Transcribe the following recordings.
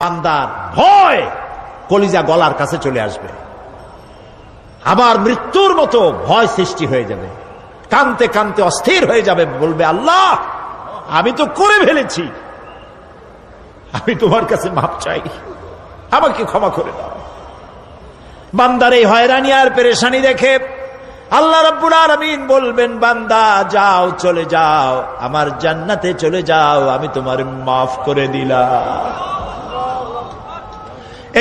বান্দার ভয় কলিজা গলার কাছে চলে আসবে, আবার মৃত্যুর মতো ভয় সৃষ্টি হয়ে যাবে, কানতে কানতে অস্থির হয়ে যাবে, বলবে আল্লাহ আমি তো করে ফেলেছি, আমি তোমার কাছে মাপ চাই, আমাকে ক্ষমা করে দাও। বান্দার এই হয়রানি আর পেরেশানি দেখে আল্লাহ রাব্বুল আলামিন বলবেন, বান্দা যাও, চলে যাও, আমার জান্নাতে চলে যাও, আমি তোমার মাফ করে দিলাম।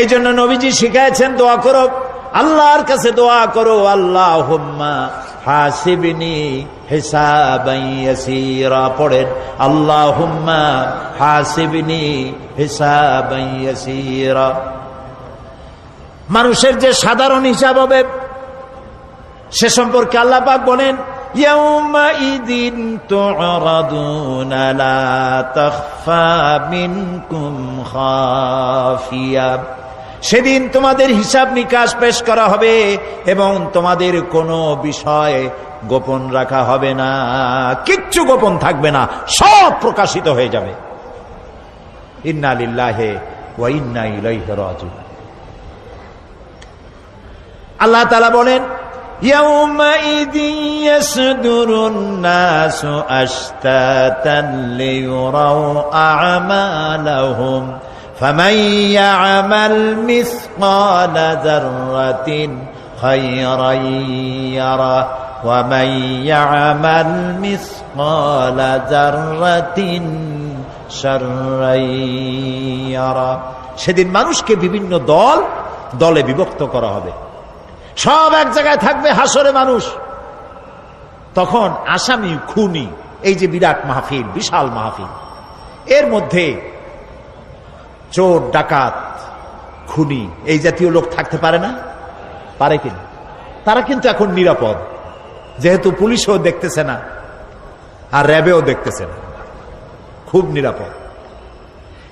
এই জন্য নবীজি শিখাইছেন দোয়া করো, আল্লাহর কাছে দোয়া করো, আল্লাহুম্মা হাসিবনি হিসাবান ইয়াসীরা। পড়েন আল্লাহুম্মা হাসিবনি হিসাবান ইয়াসীরা। মানুষের যে সাধারণ হিসাব হবে সে সম্পর্কে আল্লাহ পাক বলেন, ইয়াউমাইযিন তু'রাদুনা লা তাখফা মিনকুম খাফিয়া। সেদিন তোমাদের হিসাব নিকাশ পেশ করা হবে এবং তোমাদের কোনো বিষয় গোপন রাখা হবে না, কিচ্ছু গোপন থাকবে না, সব প্রকাশিত হয়ে যাবে। ইন্না লিল্লাহি ওয়া ইন্না ইলাইহি রাজিউন। আল্লাহ তাআলা বলেন, ইয়াউমাইযিন ইয়াসদুরুন নাসু আশতাতান লিয়ুরাউ আ'মালাহুম ফামান ইয়া'মাল মিসকালা যাররাতিন খায়রান ইয়ারা ওয়া মান ইয়া'মাল মিসকালা যাররাতিন শাররান ইয়ারা। সেদিন মানুষকে বিভিন্ন দলে বিভক্ত করা হবে, সব এক জায়গায় থাকবে হাসরে মানুষ। তখন আসামি খুনি, এই যে বিরাট মাহফিল, বিশাল মাহফিল, এর মধ্যে চোর ডাকাত খুনি এই জাতীয় লোক থাকতে পারে না? পারে কিনা? তারা কিন্তু এখন নিরাপদ, যেহেতু পুলিশও দেখতেছে না আর র্যাবেও দেখতেছে না, খুব নিরাপদ।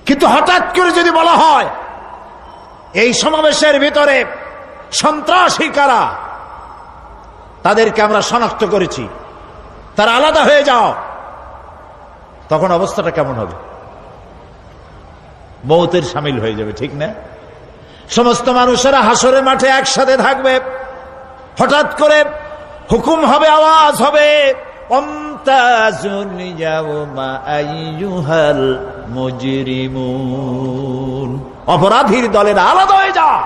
কিন্তু হঠাৎ করে যদি বলা হয় এই সমাবেশের ভিতরে সন্ত্রাসী কারা, তাদেরকে আমরা শনাক্ত করেছি, তারা আলাদা হয়ে যাও, তখন অবস্থাটা কেমন হবে? মৌতের শামিল হয়ে যাবে, ঠিক না? সমস্ত মানুষেরা হাসরের মাঠে একসাথে থাকবে, হঠাৎ করে হুকুম হবে, আওয়াজ হবে, আমতাজুল ইয়াউমা আইয়ুহাল মুজরিমুন। অপরাধীর দলের আলাদা হয়ে যাও।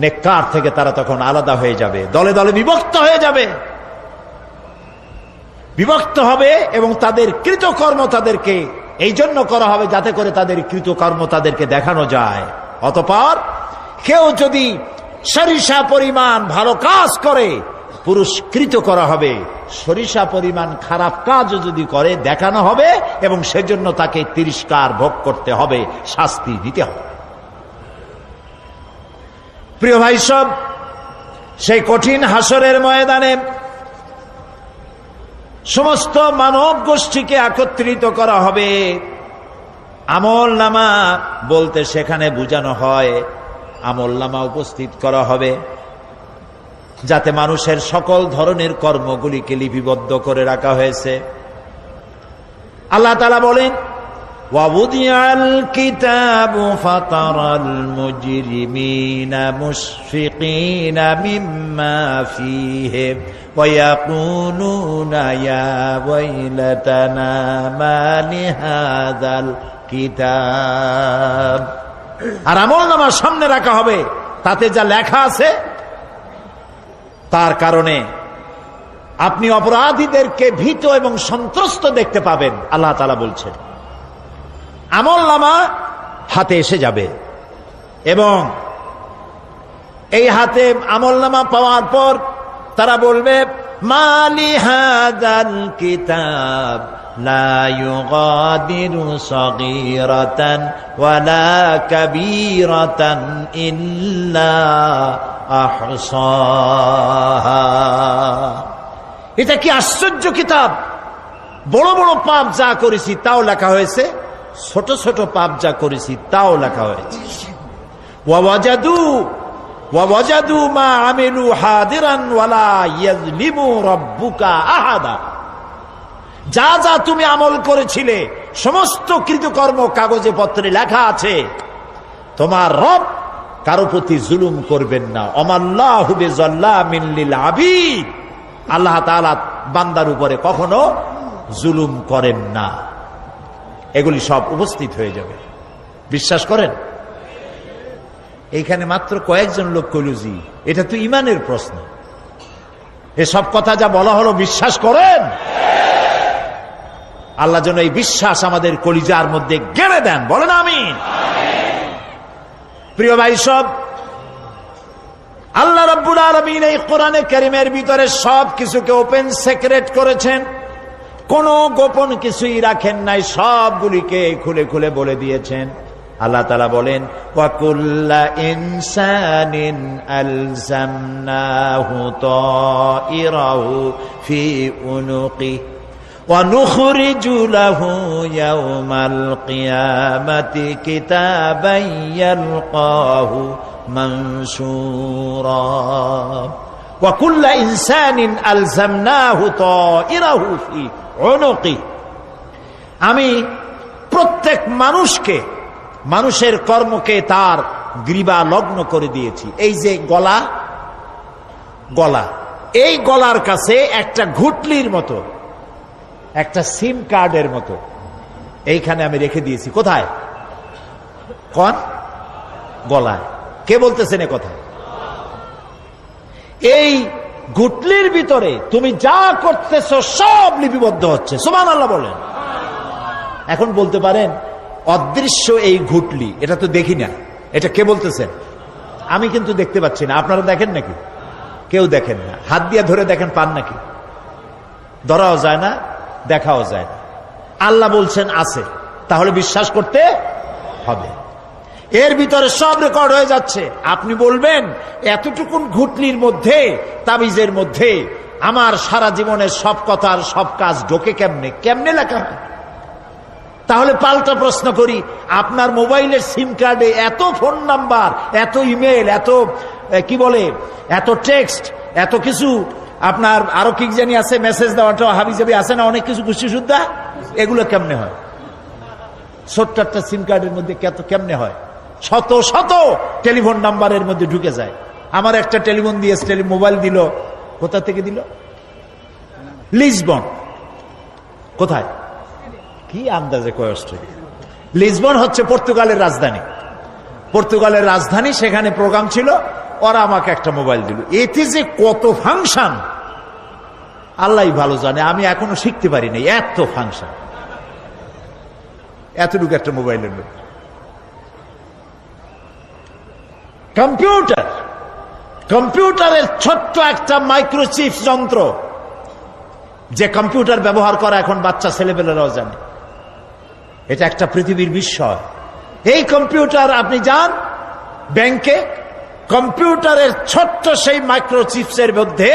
নেককার থেকে তারা তখন আলাদা হয়ে যাবে, দলে দলে বিভক্ত হয়ে যাবে, বিভক্ত হবে এবং তাদের কৃতকর্ম তাদেরকে এই জন্য করা হবে যাতে করে তাদের কৃতকর্ম তাদেরকে দেখানো যায়। অতঃপর কেউ যদি সরিষা পরিমাণ ভালো কাজ করে পুরস্কৃত করা হবে, সরিষা পরিমাণ খারাপ কাজও যদি করে দেখানো হবে এবং সেজন্য তাকে তিরস্কার ভোগ করতে হবে, শাস্তি দিতে হবে। প্রিয় ভাই সব, সেই কঠিন হাসরের ময়দানে সমস্ত মানব গোষ্ঠীকে একত্রিত করা হবে। আমল নামা বলতে সেখানে বোঝানো হয় আমল নামা উপস্থিত করা হবে, যাতে মানুষের সকল ধরনের কর্মগুলিকে লিপিবদ্ধ করে রাখা হয়েছে। আল্লাহ তাআলা বলেন, وَوُضِعَ الْكِتَابُ فَتَرَى الْمُجْرِمِينَ مُشْفِقِينَ مِمَّا فِيهِ وَيَقُولُونَ يَا وَيْلَتَنَا مَا لِهَذَا الْكِتَابِ। আর আমলনামা সামনে রাখা হবে, তাতে যা লেখা আছে তার কারণে আপনি অপরাধীদেরকে ভীত এবং সন্ত্রস্ত দেখতে পাবেন। আল্লাহ তাআলা বলছেন, আমলনামা হাতে এসে যাবে এবং এই হাতে আমলনামা পাওয়ার পর তারা বলবে, মালি হাযাল কিতাব লা ইউগাদিরু সগীরাতান ওয়ালা কাবীরাতান ইল্লা আহসাহা। এটা কি আশ্চর্য কিতাব! বড় বড় পাপ যা করেছি তাও লেখা হয়েছে, ছোট ছোট পাপ যা করেছি তাও লেখা হয়েছে। ওয়াজাদু মা আমিলু হাদিরান ওয়ালা ইয়াযলিমু রাব্বুকা আহাদা। যা যা তুমি আমল করেছিলে সমস্ত কৃতকর্ম কাগজে পত্রে লেখা আছে। তোমার রব কারো প্রতি জুলুম করবেন না। অমাল্লাহু বিযাল্লামিন লিল আবিদ, আল্লাহ তাআলা বান্দার উপরে কখনো জুলুম করেন না। এগুলি সব উপস্থিত হয়ে যাবে, বিশ্বাস করেন? এইখানে মাত্র কয়েকজন লোক কইলুজি, এটা তো ইমানের প্রশ্ন। এসব কথা যা বলা হলো বিশ্বাস করেন? আল্লাহ যেন এই বিশ্বাস আমাদের কলিজার মধ্যে গেড়ে দেন, বলেন আমিন। প্রিয় ভাই সব, আল্লাহ রাব্বুল আলামিন এই কোরআনে কারীমের ভিতরে সব কিছুকে ওপেন সিক্রেট করেছেন, কোনো গোপন কিছুই রাখেন নাই, সবগুলিকে খুলে খুলে বলে দিয়েছেন। আল্লাহ তাআলা বলেন, ওয়া কুল্লা ইনসানিন আলজামনাহু তাইরাহু ফি উনুকি ওয়া নুখরিজু লাহু ইয়াওমাল কিয়ামাতি কিতাবান ইয়ালকাহু মানসুরা ওয়া কুল্লা ইনসানিন আলজামনাহু তাইরাহু ফি উনুকি। আমি প্রত্যেক মানুষকে, মানুষের কর্মকে তার গ্রীবা লগ্ন করে দিয়েছি। এই যে গলা, গলা, এই গলার কাছে একটা ঘুটলির মতো, একটা সিম কার্ডের মতো এইখানে আমি রেখে দিয়েছি। কোথায়? কোন গলায়? কে বলতেছেন এ কথা? এই ঘুটলির ভিতরে তুমি যা করতেছো সব লিপিবদ্ধ হচ্ছে। সুবহানাল্লাহ বলেন। এখন বলতে পারেন অদৃশ্য এই ঘুটলি, এটা তো দেখি না, এটা কে বলতেছেন? আমি কিন্তু দেখতে পাচ্ছি না। আপনারা দেখেন নাকি? কেউ দেখেন না। হাত দিয়ে ধরে দেখেন, পান নাকি? ধরাও যায় না, দেখাও যায় না। আল্লাহ বলছেন আছে, তাহলে বিশ্বাস করতে হবে। এর ভিতরে সব রেকর্ড হয়ে যাচ্ছে। আপনি বলবেন এতটুকুন ঘুটলির মধ্যে, তাবিজের মধ্যে আমার সারা জীবনের সব কথার সব কাজ ঢোকে কেমনে? কেমনে লেখা হয়? তাহলে পাল্টা প্রশ্ন করি, আপনার মোবাইলের সিম কার্ডে এত ফোন নাম্বার, এত ইমেল, এত কি বলে, এত টেক্সট, এত কিছু, আপনার আরো কি জানি আছে, মেসেজ দেওয়াটা হাবিজাবি আছে না, অনেক কিছু গোষ্ঠী সুদ্ধা, এগুলো কেমনে হয়? ছোট্ট একটা সিম কার্ডের মধ্যে কেমনে হয়? শত শত টেলিফোন নাম্বারের মধ্যে ঢুকে যায়। আমার একটা টেলিফোন দিয়ে মোবাইল দিল, কোথা থেকে দিল? লিসবন। কোথায়? কি আন্দাজে কয়? অস্ট্রেলিয়া। লিসবন হচ্ছে পর্তুগালের রাজধানী। পর্তুগালের রাজধানী, সেখানে প্রোগ্রাম ছিল, ওরা আমাকে একটা মোবাইল দিল। এতে যে কত ফাংশন আল্লাহই ভালো জানে, আমি এখনো শিখতে পারি নাই। এত ফাংশন, এতটুকু একটা মোবাইলের মধ্যে। কম্পিউটার, কম্পিউটারের ছোট্ট একটা মাইক্রোচিপ যন্ত্র, যে কম্পিউটার ব্যবহার করা এখন বাচ্চা ছেলেপেলেরাও জানে। এটা একটা পৃথিবীর বিস্ময়। এই কম্পিউটার, আপনি যান ব্যাংকে, কম্পিউটারের ছোট্ট সেই মাইক্রোচিপসের মধ্যে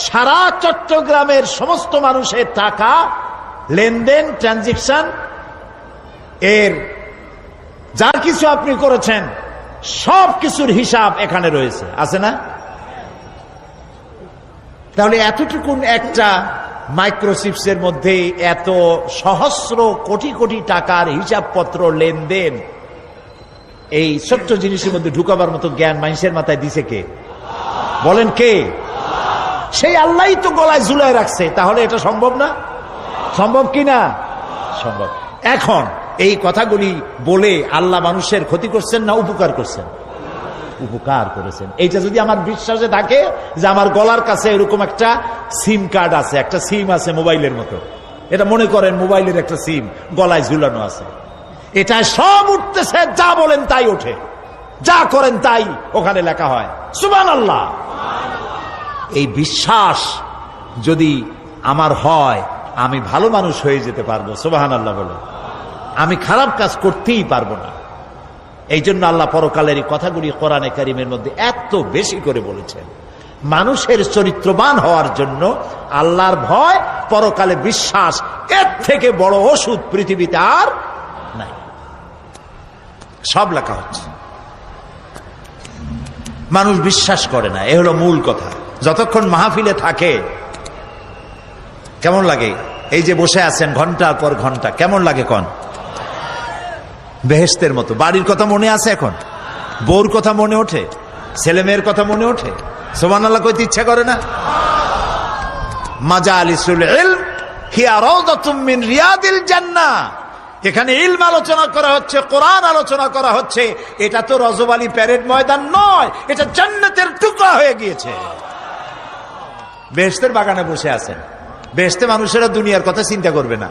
সারা চট্টগ্রামের সমস্ত মানুষের টাকা লেনদেন, ট্রানজেকশন, এর যা কিছু আপনি করেছেন সব কিছুর হিসাব এখানে রয়েছে, আছে না? তাহলে এতটুকুন একটা মাইক্রোচিপসের মধ্যে এত সহস্র কোটি কোটি টাকার হিসাবপত্র, লেনদেন, এই ছোট্ট জিনিসের মধ্যে ঢুকাবার মতো জ্ঞান মানুষের মাথায় দিছে কে? বলেন কে? সেই আল্লাহই তো গলায় ঝুলায় রাখছে। তাহলে এটা সম্ভব না? সম্ভব কি না? সম্ভব। এখন এই কথাগুলি বলে আল্লাহ মানুষের ক্ষতি করছেন না উপকার করছেন? উপকার করেছেন। এইটা যদি আমার বিশ্বাসে থাকে যে আমার গলার কাছে এরকম একটা সিম কার্ড আছে, একটা সিম আছে মোবাইলের মতো, এটা মনে করেন মোবাইলের একটা সিম গলায় ঝুলানো আছে, এটা সব উঠতেছে, যা বলেন তাই ওঠে, যা করেন তাই ওখানে লেখা হয়। সুবহানাল্লাহ। এই বিশ্বাস যদি আমার হয়, আমি ভালো মানুষ হয়ে যেতে পারবো। সুবহানাল্লাহ বলে। আমি খারাপ কাজ করতেই পারবো না। এই জন্য আল্লাহ পরকালের এই কথাগুলি কোরআনে কারীমের মধ্যে এত বেশি করে বলেছেন। মানুষের চরিত্রবান হওয়ার জন্য আল্লাহর ভয়, পরকালে বিশ্বাস, এর থেকে বড় ওষুধ পৃথিবীতে আর নাই। সব লেখা হচ্ছে, মানুষ বিশ্বাস করে না, এ হলো মূল কথা। যতক্ষণ মাহফিলে থাকে কেমন লাগে? এই যে বসে আছেন ঘন্টার পর ঘন্টা, কেমন লাগে? কোন বেহেশতের মতো। বাড়ির কথা মনে আছে এখন? বউর কথা মনে ওঠে? ছেলে মেয়ের কথা মনে ওঠে? সুবহানাল্লাহ কইতে ইচ্ছা করে না? মাজালিসুল ইলম হিয়া রাউদাতুম মিন রিয়াদিল জান্নাহ। এখানে ইলম আলোচনা করা হচ্ছে, কোরআন আলোচনা করা হচ্ছে। এটা তো রজব আলী প্যারেড ময়দান নয়, এটা জান্নাতের টুকরা হয়ে গিয়েছে। বেহেশতের বাগানে বসে আছেন, বেহেশতে মানুষেরা দুনিয়ার কথা চিন্তা করবে না।